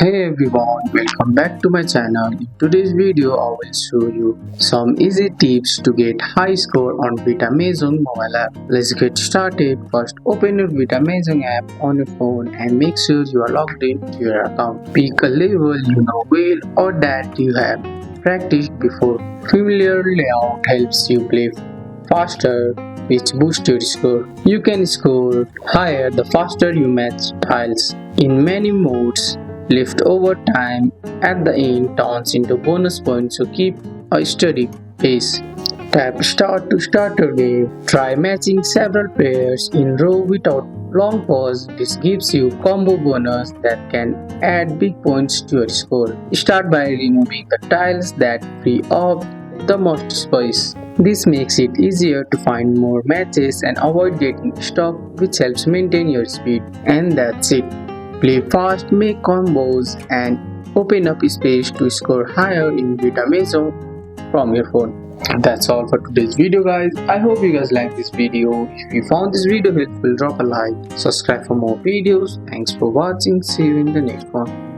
Hey everyone, welcome back to my channel. In today's video, I will show you some easy tips to get high score on Vita Mahjong mobile app. Let's get started. First, open your Vita Mahjong app on your phone and make sure you are logged in to your account. Pick a level you know well or that you have practiced before. Familiar layout helps you play faster, which boosts your score. You can score higher the faster you match tiles. In many modes, lift over time at the end turns into bonus points, so keep a steady pace. Tap start to start your game. Try matching several players in row without long pause. This gives you combo bonus that can add big points to your score. Start by removing the tiles that free up the most space. This makes it easier to find more matches and avoid getting stuck, which helps maintain your speed. And that's it. Play fast, make combos, and open up space to score higher in Vita Mahjong from your phone. That's all for today's video, guys. I hope you guys like this video. If you found this video helpful, drop a like, subscribe for more videos. Thanks for watching. See you in the next one.